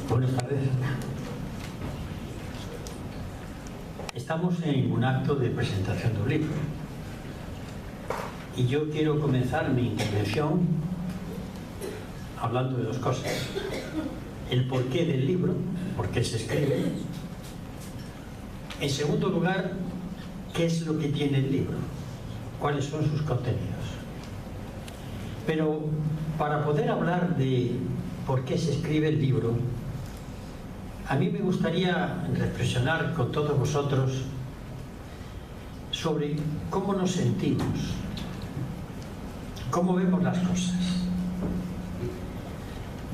Buenas tardes. Estamos en un acto de presentación de un libro y yo quiero comenzar mi intervención hablando de dos cosas: el porqué del libro, por qué se escribe; en segundo lugar, qué es lo que tiene el libro, cuáles son sus contenidos. Pero para poder hablar de por qué se escribe el libro, a mí me gustaría reflexionar con todos vosotros sobre cómo nos sentimos, cómo vemos las cosas.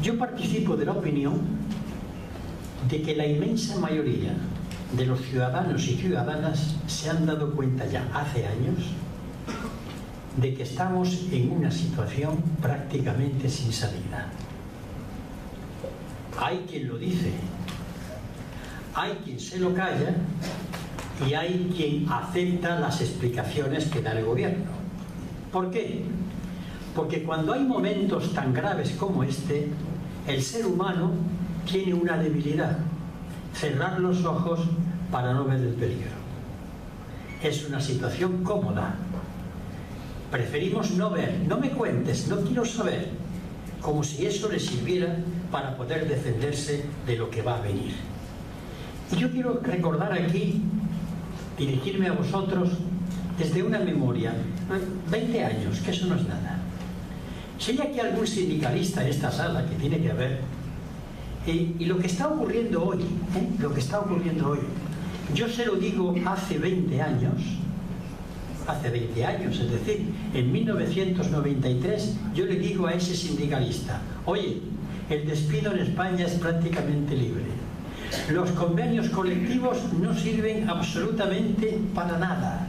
Yo participo de la opinión de que la inmensa mayoría de los ciudadanos y ciudadanas se han dado cuenta ya hace años de que estamos en una situación prácticamente sin salida. Hay quien lo dice, hay quien se lo calla y hay quien acepta las explicaciones que da el gobierno. ¿Por qué? Porque cuando hay momentos tan graves como este, el ser humano tiene una debilidad: cerrar los ojos para no ver el peligro. Es una situación cómoda. Preferimos no ver, no me cuentes, no quiero saber, como si eso le sirviera para poder defenderse de lo que va a venir. Y yo quiero recordar aquí, dirigirme a vosotros desde una memoria, 20 años, que eso no es nada. Si hay aquí algún sindicalista en esta sala, que tiene que haber, y lo que está ocurriendo hoy, yo se lo digo hace 20 años, es decir, en 1993, yo le digo a ese sindicalista: oye, el despido en España es prácticamente libre. Los convenios colectivos no sirven absolutamente para nada.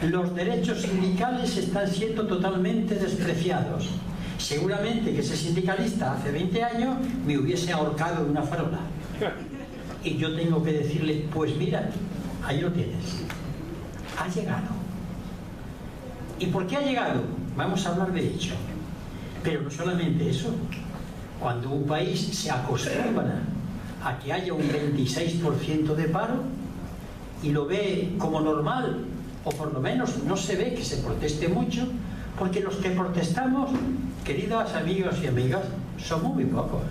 Los derechos sindicales están siendo totalmente despreciados. Seguramente que ese sindicalista hace 20 años me hubiese ahorcado en una farola. Y yo tengo que decirle: pues mira, ahí lo tienes. Ha llegado. ¿Y por qué ha llegado? Vamos a hablar de ello. Pero no solamente eso. Cuando un país se acostumbra a que haya un 26% de paro y lo ve como normal, o por lo menos no se ve que se proteste mucho, porque los que protestamos, queridos amigos y amigas, somos muy pocos.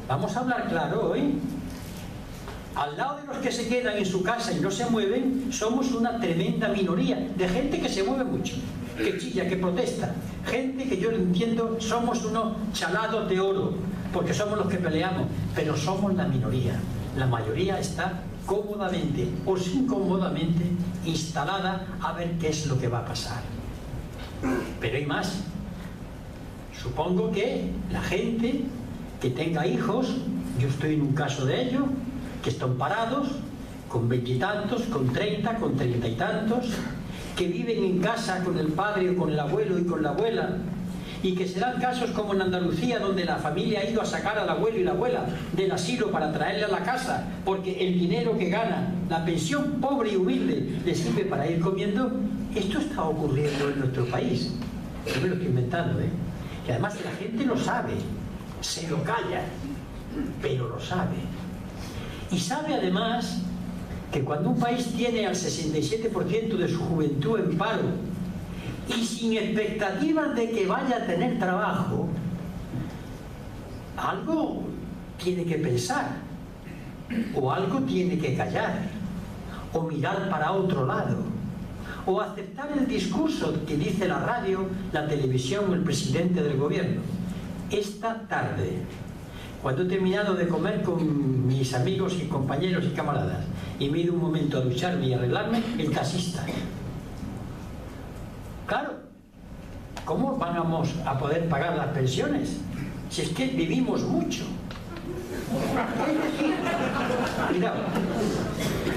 Vamos a hablar claro hoy. Al lado de los que se quedan en su casa y no se mueven, somos una tremenda minoría de gente que se mueve mucho, que chilla, que protesta. Gente que yo lo entiendo, somos unos chalados de oro, porque somos los que peleamos, pero somos la minoría. La mayoría está cómodamente o incómodamente instalada a ver qué es lo que va a pasar. Pero hay más. Supongo que la gente que tenga hijos, yo estoy en un caso de ello, que están parados, con 20 y tantos, con 30, con 30 y tantos, que viven en casa con el padre o con el abuelo y con la abuela, y que se dan casos como en Andalucía, donde la familia ha ido a sacar al abuelo y la abuela del asilo para traerle a la casa, porque el dinero que gana, la pensión pobre y humilde, le sirve para ir comiendo. Esto está ocurriendo en nuestro país. Yo me lo estoy inventando, ¿eh? Y además la gente lo sabe, se lo calla, pero lo sabe. Y sabe además que cuando un país tiene al 67% de su juventud en paro y sin expectativas de que vaya a tener trabajo, algo tiene que pensar, o algo tiene que callar, o mirar para otro lado, o aceptar el discurso que dice la radio, la televisión o el presidente del gobierno. Esta tarde, cuando he terminado de comer con mis amigos y compañeros y camaradas y me he ido un momento a ducharme y arreglarme, el taxista. Claro, ¿cómo vamos a poder pagar las pensiones? Si es que vivimos mucho. Mirad,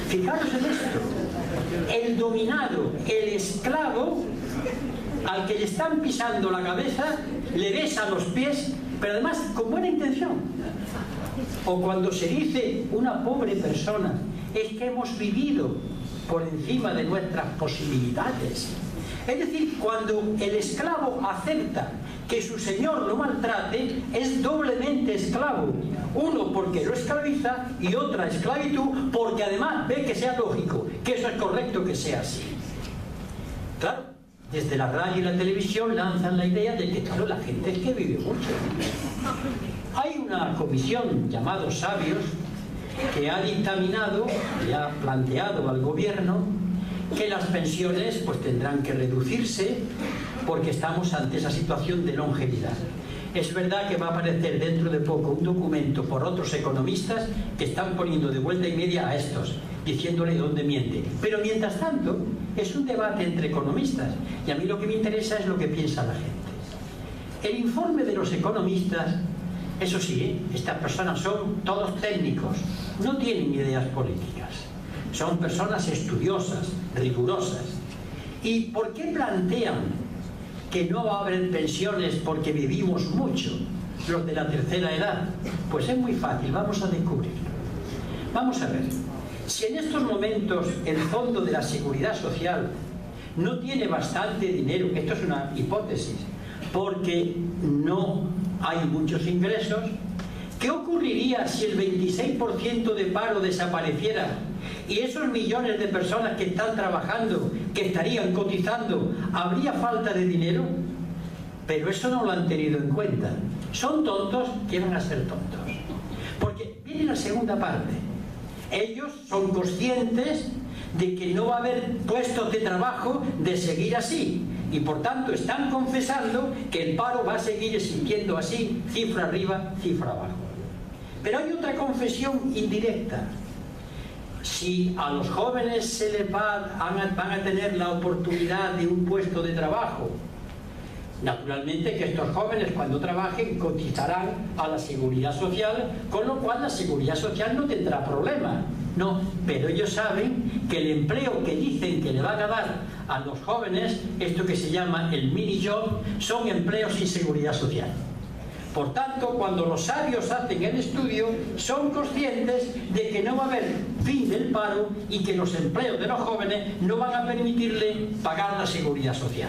fijaros en esto. El dominado, el esclavo, al que le están pisando la cabeza, le besa los pies, pero además con buena intención. O cuando se dice una pobre persona, es que hemos vivido por encima de nuestras posibilidades. Es decir, cuando el esclavo acepta que su señor lo maltrate, es doblemente esclavo. Uno, porque lo esclaviza, y otra, esclavitud, porque además ve que sea lógico, que eso es correcto que sea así. Claro, desde la radio y la televisión lanzan la idea de que, claro, la gente es que vive mucho. Hay una comisión llamada Sabios que ha dictaminado y ha planteado al gobierno que las pensiones pues tendrán que reducirse porque estamos ante esa situación de longevidad. Es verdad que va a aparecer dentro de poco un documento por otros economistas que están poniendo de vuelta y media a estos, diciéndole dónde miente. Pero mientras tanto, es un debate entre economistas y a mí lo que me interesa es lo que piensa la gente. El informe de los economistas, eso sí, estas personas son todos técnicos, no tienen ideas políticas, son personas estudiosas, rigurosas. ¿Y por qué plantean que no va a haber pensiones porque vivimos mucho, los de la tercera edad? Pues es muy fácil, vamos a descubrirlo. Vamos a ver, si en estos momentos el Fondo de la Seguridad Social no tiene bastante dinero, esto es una hipótesis, porque no hay muchos ingresos, ¿qué ocurriría si el 26% de paro desapareciera y esos millones de personas que están trabajando, que estarían cotizando, habría falta de dinero? Pero eso no lo han tenido en cuenta. Son tontos que van a ser tontos. Porque viene la segunda parte. Ellos son conscientes de que no va a haber puestos de trabajo de seguir así. Y por tanto están confesando que el paro va a seguir existiendo así, cifra arriba, cifra abajo. Pero hay otra confesión indirecta. Si a los jóvenes se les van a tener la oportunidad de un puesto de trabajo, naturalmente que estos jóvenes cuando trabajen cotizarán a la Seguridad Social, con lo cual la Seguridad Social no tendrá problema. No, pero ellos saben que el empleo que dicen que le van a dar a los jóvenes, esto que se llama el mini job, son empleos sin Seguridad Social. Por tanto, cuando los sabios hacen el estudio, son conscientes de que no va a haber fin del paro y que los empleos de los jóvenes no van a permitirle pagar la Seguridad Social.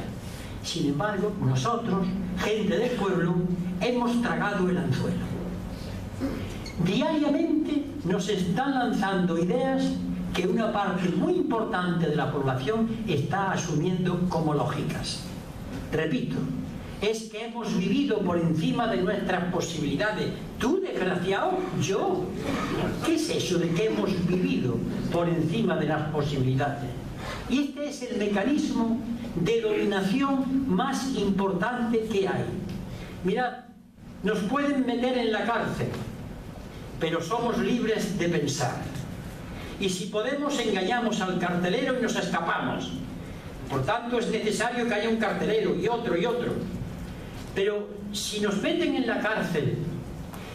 Sin embargo, nosotros, gente del pueblo, hemos tragado el anzuelo. Diariamente nos están lanzando ideas que una parte muy importante de la población está asumiendo como lógicas. Repito, es que hemos vivido por encima de nuestras posibilidades. ¿Tú, desgraciado? ¿Yo? ¿Qué es eso de que hemos vivido por encima de las posibilidades? Y este es el mecanismo de dominación más importante que hay. Mirad, nos pueden meter en la cárcel, pero somos libres de pensar. Y si podemos, engañamos al carcelero y nos escapamos. Por tanto, es necesario que haya un carcelero y otro y otro. Pero si nos meten en la cárcel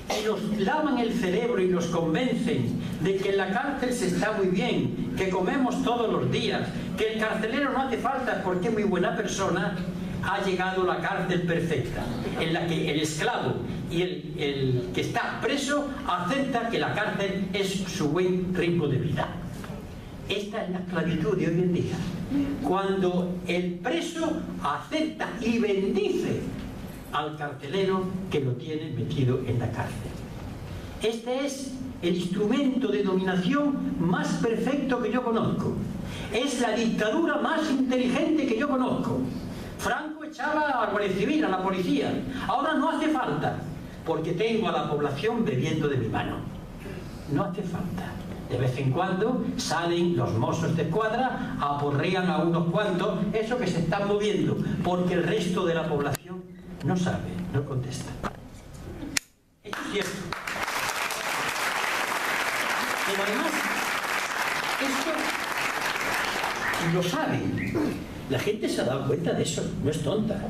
y nos lavan el cerebro y nos convencen de que en la cárcel se está muy bien, que comemos todos los días, que el carcelero no hace falta porque es muy buena persona, ha llegado la cárcel perfecta, en la que el esclavo y el que está preso acepta que la cárcel es su buen ritmo de vida. Esta es la esclavitud de hoy en día. Cuando el preso acepta y bendice al carcelero que lo tiene metido en la cárcel. Este es el instrumento de dominación más perfecto que yo conozco. Es la dictadura más inteligente que yo conozco. Franco echaba a la Guardia Civil, a la policía. Ahora no hace falta, porque tengo a la población bebiendo de mi mano. No hace falta. De vez en cuando salen los mozos de escuadra, aporrean a unos cuantos, eso que se están moviendo, porque el resto de la población no sabe, no contesta. Esto es cierto. Pero además, esto lo saben. La gente se ha dado cuenta de eso, no es tonta.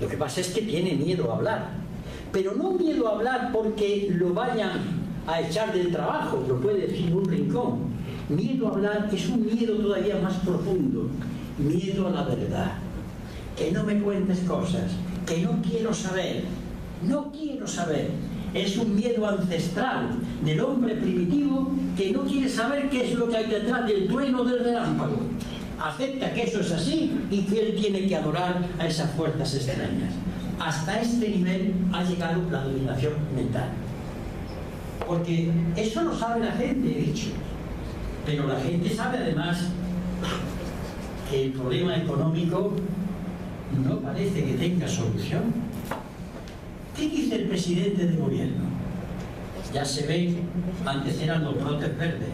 Lo que pasa es que tiene miedo a hablar. Pero no miedo a hablar porque lo vayan a echar del trabajo, lo puede decir en un rincón. Miedo a hablar es un miedo todavía más profundo. Miedo a la verdad. Que no me cuentes cosas que no quiero saber. No quiero saber. es un miedo ancestral del hombre primitivo que no quiere saber qué es lo que hay detrás del trueno del relámpago. Acepta que eso es así y que él tiene que adorar a esas fuerzas extrañas. Hasta este nivel ha llegado la dominación mental. Porque eso lo sabe la gente, he dicho. Pero la gente sabe además que el problema económico no parece que tenga solución. ¿Qué dice el presidente de gobierno? Ya se ve, antes eran los brotes verdes,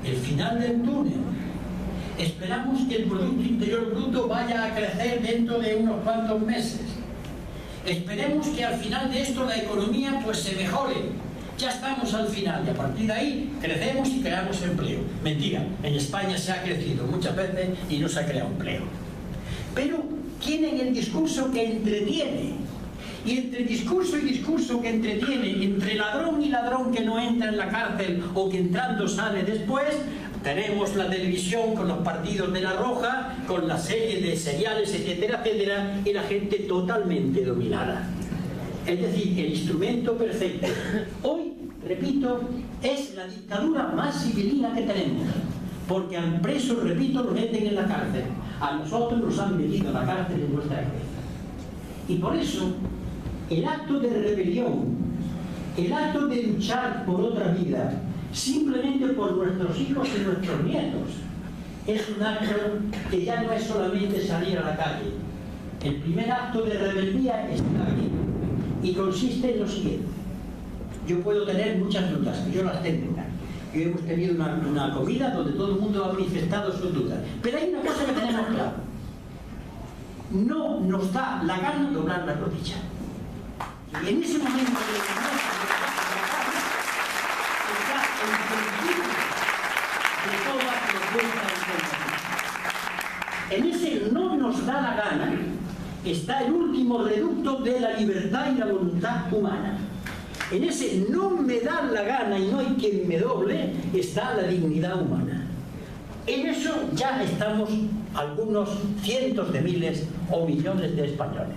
el final del túnel. Esperamos que el Producto Interior Bruto vaya a crecer dentro de unos cuantos meses. Esperemos que al final de esto la economía pues se mejore. Ya estamos al final y a partir de ahí crecemos y creamos empleo. Mentira, en España se ha crecido muchas veces y no se ha creado empleo. Pero tienen el discurso que entretiene. Y entre discurso y discurso que entretiene, entre ladrón y ladrón que no entra en la cárcel o que entrando sale después, tenemos la televisión con los partidos de La Roja, con la serie de seriales, etcétera, etcétera, y la gente totalmente dominada. Es decir, el instrumento perfecto. Hoy, repito, es la dictadura más civilina que tenemos. Porque al preso, repito, lo meten en la cárcel. A nosotros nos han metido a la cárcel en nuestra cabeza. Y por eso, el acto de rebelión, el acto de luchar por otra vida, simplemente por nuestros hijos y nuestros nietos, es un acto que ya no es solamente salir a la calle. El primer acto de rebeldía está aquí y consiste en lo siguiente. Yo puedo tener muchas dudas, yo las tengo. Y hemos tenido una comida donde todo el mundo ha manifestado sus dudas. Pero hay una cosa que tenemos claro. No nos da la gana doblar la rodilla. Y en ese momento de está el principio de toda propuesta alternativa. En ese no nos da la gana está el último reducto de la libertad y la voluntad humana. En ese no me da la gana y no hay quien me doble está la dignidad humana. En eso ya estamos algunos cientos de miles o millones de españoles.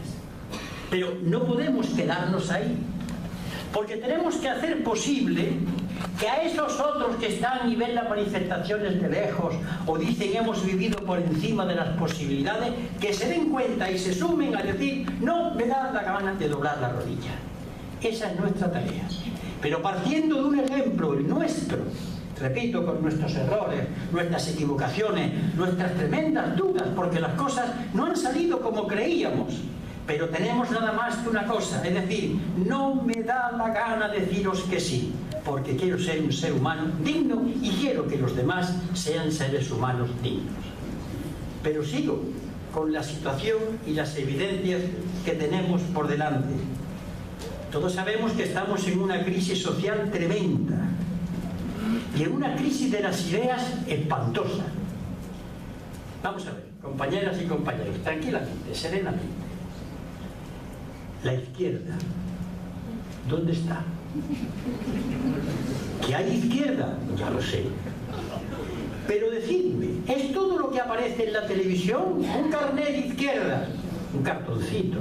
Pero no podemos quedarnos ahí, porque tenemos que hacer posible que a esos otros que están y ven las manifestaciones de lejos o dicen hemos vivido por encima de las posibilidades, que se den cuenta y se sumen a decir no me da la gana de doblar la rodilla. Esa es nuestra tarea. Pero partiendo de un ejemplo, el nuestro, repito, con nuestros errores, nuestras equivocaciones, nuestras tremendas dudas, porque las cosas no han salido como creíamos. Pero tenemos nada más que una cosa, es decir, no me da la gana deciros que sí, porque quiero ser un ser humano digno y quiero que los demás sean seres humanos dignos. Pero sigo con la situación y las evidencias que tenemos por delante. Todos sabemos que estamos en una crisis social tremenda y en una crisis de las ideas espantosa. Vamos a ver, compañeras y compañeros, tranquilamente, serenamente. La izquierda, ¿dónde está? ¿Que hay izquierda? Ya lo sé. Pero decidme, ¿es todo lo que aparece en la televisión? Un carnet de izquierda, un cartoncito.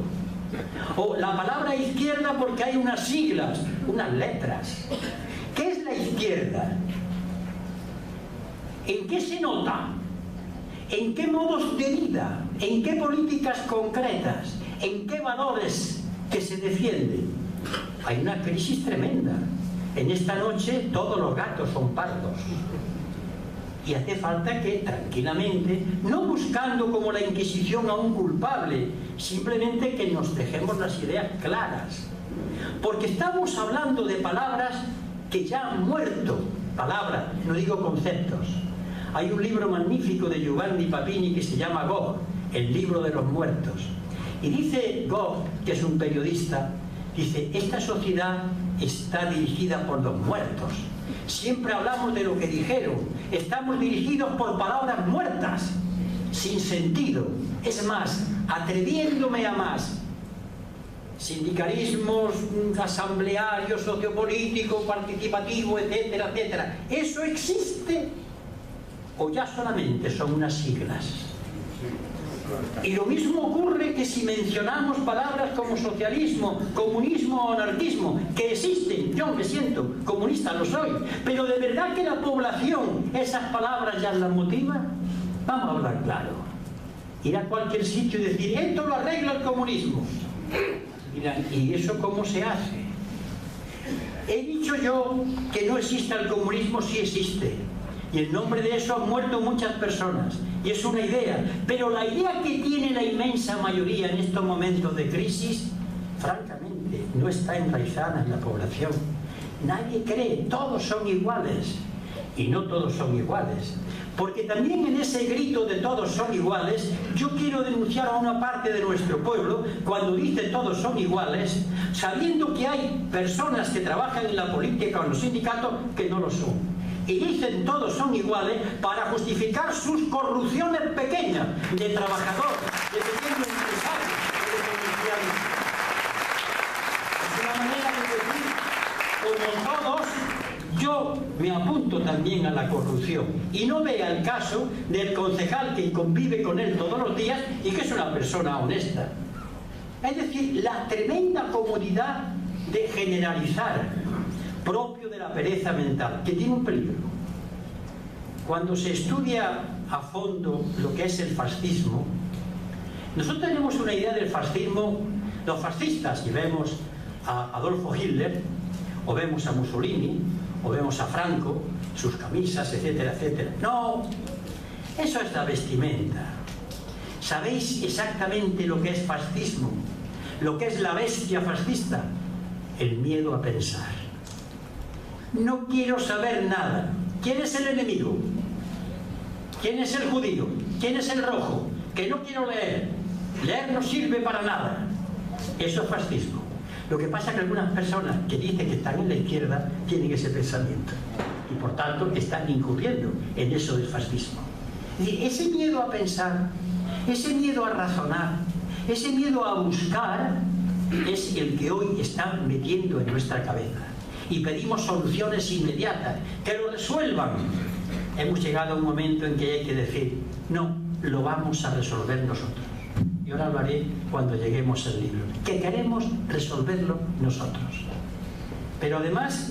O la palabra izquierda porque hay unas siglas, unas letras. ¿Qué es la izquierda? ¿En qué se nota? ¿En qué modos de vida? ¿En qué políticas concretas? ¿En qué valores que se defienden? Hay una crisis tremenda. En esta noche todos los gatos son pardos. Y hace falta que tranquilamente, no buscando como la Inquisición a un culpable, simplemente que nos dejemos las ideas claras. Porque estamos hablando de palabras que ya han muerto. Palabras, no digo conceptos. Hay un libro magnífico de Giovanni Papini que se llama Gog, el libro de los muertos. Y dice Gog, que es un periodista, dice, esta sociedad está dirigida por los muertos. Siempre hablamos de lo que dijeron. Estamos dirigidos por palabras muertas, sin sentido. Es más, atreviéndome a más. Sindicalismos, asambleario, sociopolítico, participativo, etcétera, etcétera. ¿Eso existe? ¿O ya solamente son unas siglas? Y lo mismo ocurre que si mencionamos palabras como socialismo, comunismo o anarquismo, que existen. Yo me siento comunista, lo soy, pero ¿de verdad que la población esas palabras ya las motiva? Vamos a hablar claro. Ir a cualquier sitio y decir, esto lo arregla el comunismo. Dirán, ¿y eso cómo se hace? He dicho yo que no existe el comunismo, sí existe. Y en nombre de eso han muerto muchas personas. Y es una idea. Pero la idea que tiene la inmensa mayoría en estos momentos de crisis, francamente, no está enraizada en la población. Nadie cree, todos son iguales. Y no todos son iguales. Porque también en ese grito de todos son iguales, yo quiero denunciar a una parte de nuestro pueblo cuando dice todos son iguales, sabiendo que hay personas que trabajan en la política o en los sindicatos que no lo son. Y dicen todos son iguales para justificar sus corrupciones pequeñas de trabajador, de pequeño empresario, de comerciante. Es una manera de decir, como todos, yo me apunto también a la corrupción y no vea el caso del concejal que convive con él todos los días y que es una persona honesta. Es decir, la tremenda comodidad de generalizar, propio de la pereza mental, que tiene un peligro. Cuando se estudia a fondo lo que es el fascismo, nosotros tenemos una idea del fascismo, los fascistas, y vemos a Adolfo Hitler, o vemos a Mussolini, o vemos a Franco, sus camisas, etcétera, etcétera. No, eso es la vestimenta. ¿Sabéis exactamente lo que es fascismo? Lo que es la bestia fascista, el miedo a pensar. No quiero saber nada. ¿Quién es el enemigo? ¿Quién es el judío? ¿Quién es el rojo? Que no quiero leer. Leer no sirve para nada. Eso es fascismo. Lo que pasa es que algunas personas que dicen que están en la izquierda tienen ese pensamiento y por tanto están incurriendo en eso del fascismo. Y ese miedo a pensar, ese miedo a razonar, ese miedo a buscar es el que hoy están metiendo en nuestra cabeza y pedimos soluciones inmediatas que lo resuelvan. Hemos llegado a un momento en que hay que decir, no, lo vamos a resolver nosotros. Y ahora lo haré cuando lleguemos al libro. Que queremos resolverlo nosotros. Pero además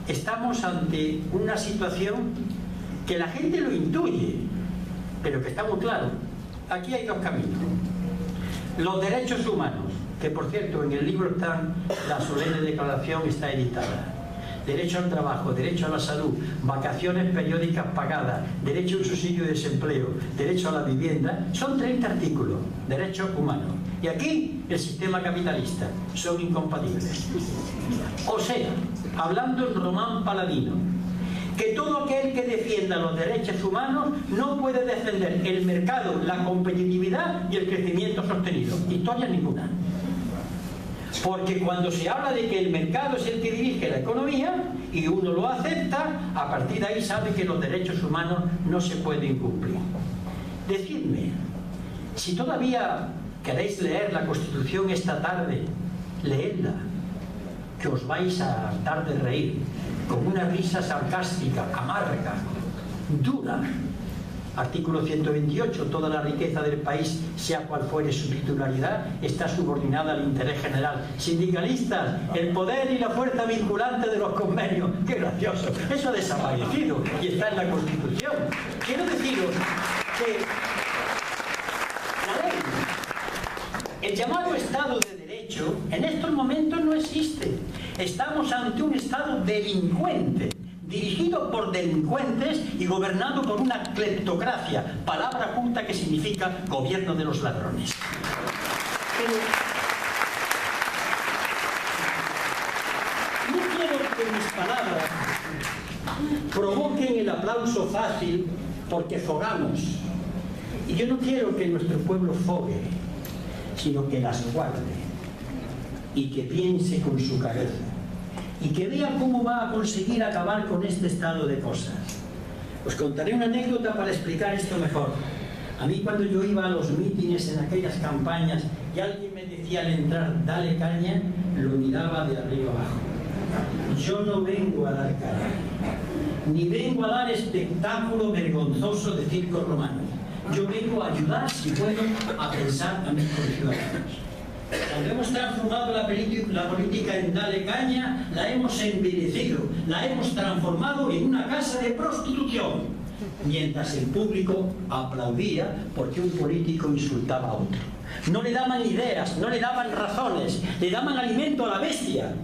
estamos ante una situación que la gente lo intuye, pero que está muy claro. Aquí hay dos caminos. Los derechos humanos, que por cierto en el libro están, la solemne declaración está editada. Derecho al trabajo, derecho a la salud, vacaciones periódicas pagadas, derecho a un subsidio de desempleo, derecho a la vivienda, son 30 artículos, derechos humanos. Y aquí el sistema capitalista, son incompatibles. O sea, hablando en román paladino, que todo aquel que defienda los derechos humanos no puede defender el mercado, la competitividad y el crecimiento sostenido. Historia ninguna. Porque cuando se habla de que el mercado es el que dirige la economía y uno lo acepta, a partir de ahí sabe que los derechos humanos no se pueden cumplir. Decidme, si todavía queréis leer la Constitución esta tarde, leedla, que os vais a hartar de reír, con una risa sarcástica, amarga, dura. Artículo 128, toda la riqueza del país, sea cual fuere su titularidad, está subordinada al interés general. Sindicalistas, el poder y la fuerza vinculante de los convenios. ¡Qué gracioso! Eso ha desaparecido y está en la Constitución. Quiero deciros que la ley, el llamado Estado de Derecho, en estos momentos no existe. Estamos ante un Estado delincuente, dirigido por delincuentes y gobernado por una cleptocracia, palabra junta que significa gobierno de los ladrones. Pero no quiero que mis palabras provoquen el aplauso fácil porque fogamos. Y yo no quiero que nuestro pueblo fogue, sino que las guarde y que piense con su cabeza. Y que vea cómo va a conseguir acabar con este estado de cosas. Os contaré una anécdota para explicar esto mejor. A mí cuando yo iba a los mítines en aquellas campañas y alguien me decía al entrar, dale caña, lo miraba de arriba abajo. Yo no vengo a dar caña, ni vengo a dar espectáculo vergonzoso de circo romano. Yo vengo a ayudar, si puedo, a pensar a mis conciudadanos. Cuando hemos transformado la política en Dale Caña, la hemos envilecido, la hemos transformado en una casa de prostitución, mientras el público aplaudía porque un político insultaba a otro. No le daban ideas, no le daban razones, le daban alimento a la bestia.